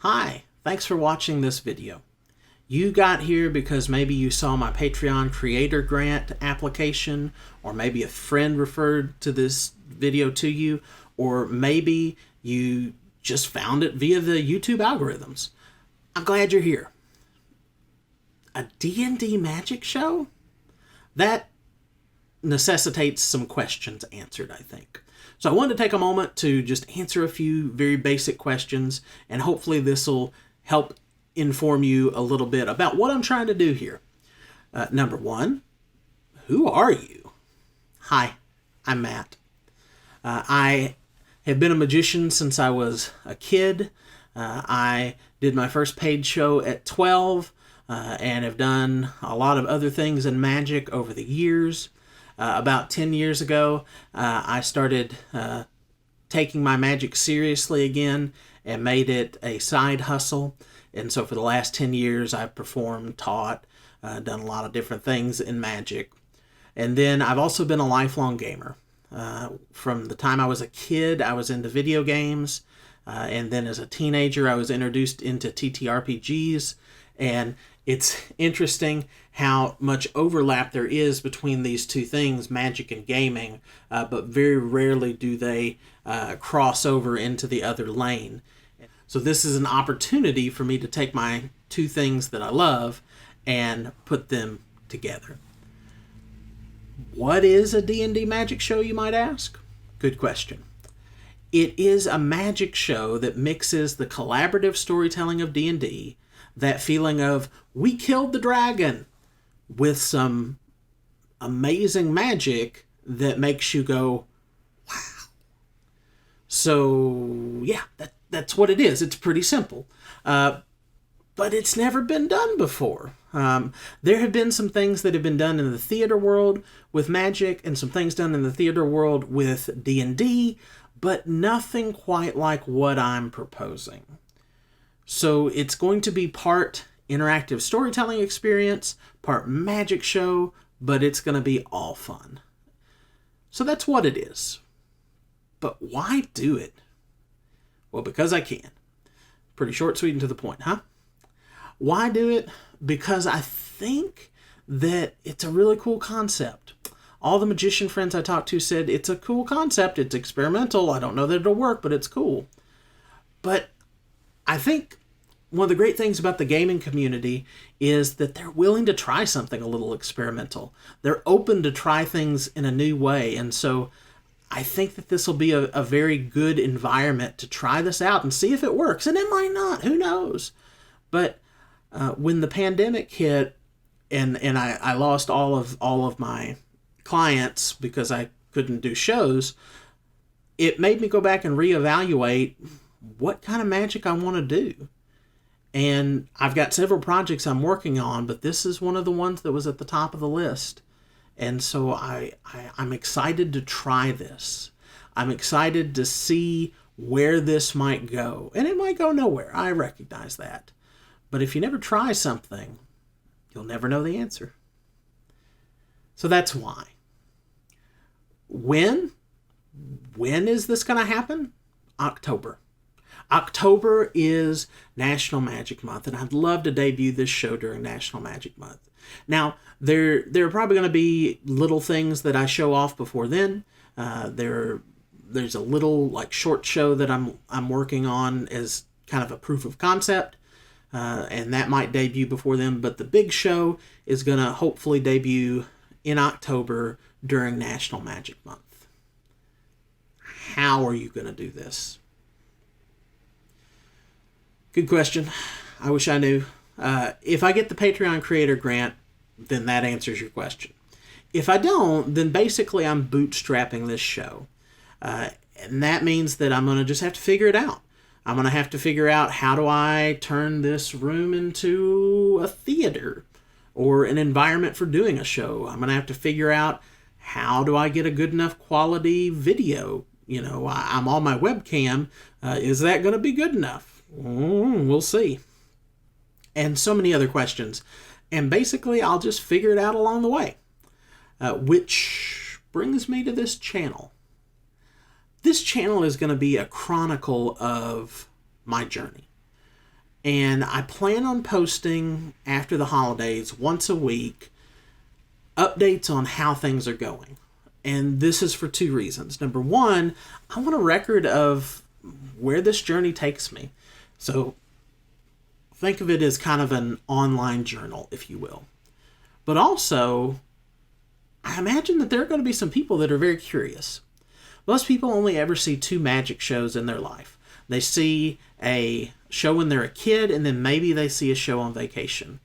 Hi, thanks for watching this video. You got here because maybe you saw my Patreon creator grant application, or maybe a friend referred to this video to you, or maybe you just found it via the YouTube algorithms. I'm glad you're here. A D&D magic show? That necessitates some questions answered, I think. So I wanted to take a moment to just answer a few very basic questions, and hopefully this will help inform you a little bit about what I'm trying to do here. Number one, who are you? Hi, I'm Matt. I have been a magician since I was a kid. I did my first paid show at 12 and have done a lot of other things in magic over the years. About 10 years ago, I started taking my magic seriously again and made it a side hustle. And so for the last 10 years, I've performed, taught, done a lot of different things in magic. And then I've also been a lifelong gamer. From the time I was a kid, I was into video games. And then as a teenager, I was introduced into TTRPGs. And it's interesting how much overlap there is between these two things, magic and gaming, but very rarely do they cross over into the other lane. So this is an opportunity for me to take my two things that I love and put them together. What is a D&D magic show, you might ask? Good question. It is a magic show that mixes the collaborative storytelling of D&D, that feeling of, we killed the dragon, with some amazing magic that makes you go, wow. So, yeah, that's what it is. It's pretty simple. But it's never been done before. There have been some things that have been done in the theater world with magic, and some things done in the theater world with D&D, but nothing quite like what I'm proposing. So it's going to be part interactive storytelling experience, part magic show, but it's going to be all fun. So that's what it is. But why do it? Well, because I can. Pretty short, sweet, and to the point, huh? Why do it? Because I think that it's a really cool concept. All the magician friends I talked to said it's a cool concept, it's experimental, I don't know that it'll work, but it's cool. But I think one of the great things about the gaming community is that they're willing to try something a little experimental. They're open to try things in a new way. And so I think that this will be a very good environment to try this out and see if it works. And it might not, who knows? But when the pandemic hit and I lost all of my clients because I couldn't do shows, it made me go back and reevaluate what kind of magic I want to do. And I've got several projects I'm working on, but this is one of the ones that was at the top of the list. And so I'm excited to try this. I'm excited to see where this might go. And it might go nowhere. I recognize that. But if you never try something, you'll never know the answer. So that's why. When is this going to happen? October. October is National Magic Month, and I'd love to debut this show during National Magic Month. Now, there are probably going to be little things that I show off before then. There's a little short show that I'm working on as kind of a proof of concept, and that might debut before then. But the big show is going to hopefully debut in October during National Magic Month. How are you going to do this? Good question. I wish I knew. If I get the Patreon creator grant, then that answers your question. If I don't, then basically I'm bootstrapping this show. And that means that I'm going to just have to figure it out. I'm going to have to figure out, how do I turn this room into a theater or an environment for doing a show? I'm going to have to figure out, how do I get a good enough quality video? You know, I'm on my webcam. Is that going to be good enough? We'll see. And so many other questions. And basically, I'll just figure it out along the way. Which brings me to this channel. This channel is going to be a chronicle of my journey. And I plan on posting after the holidays once a week updates on how things are going. And this is for two reasons. Number one, I want a record of where this journey takes me. So think of it as kind of an online journal, if you will. But also, I imagine that there are going to be some people that are very curious. Most people only ever see two magic shows in their life. They see a show when they're a kid, and then maybe they see a show on vacation.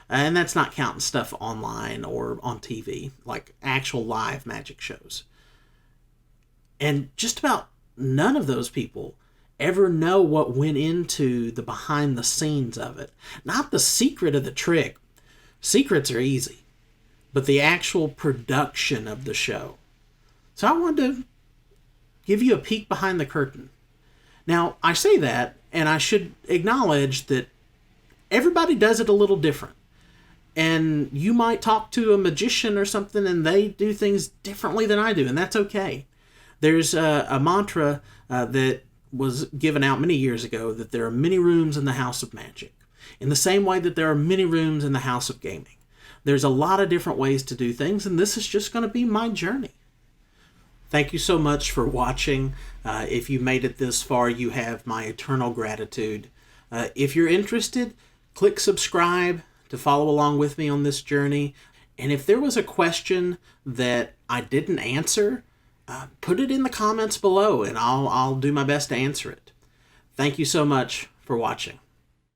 And that's not counting stuff online or on TV, like actual live magic shows. And just about none of those people ever know what went into the behind the scenes of it. Not the secret of the trick. Secrets are easy. But the actual production of the show. So I wanted to give you a peek behind the curtain. Now, I say that, and I should acknowledge that everybody does it a little different. And you might talk to a magician or something, and they do things differently than I do, and that's okay. There's a mantra that was given out many years ago, that there are many rooms in the house of magic, in the same way that there are many rooms in the house of gaming. There's a lot of different ways to do things, and this is just going to be my journey. Thank you so much for watching. If you made it this far, you have my eternal gratitude. If you're interested, click subscribe to follow along with me on this journey. And if there was a question that I didn't answer, put it in the comments below, and I'll do my best to answer it. Thank you so much for watching.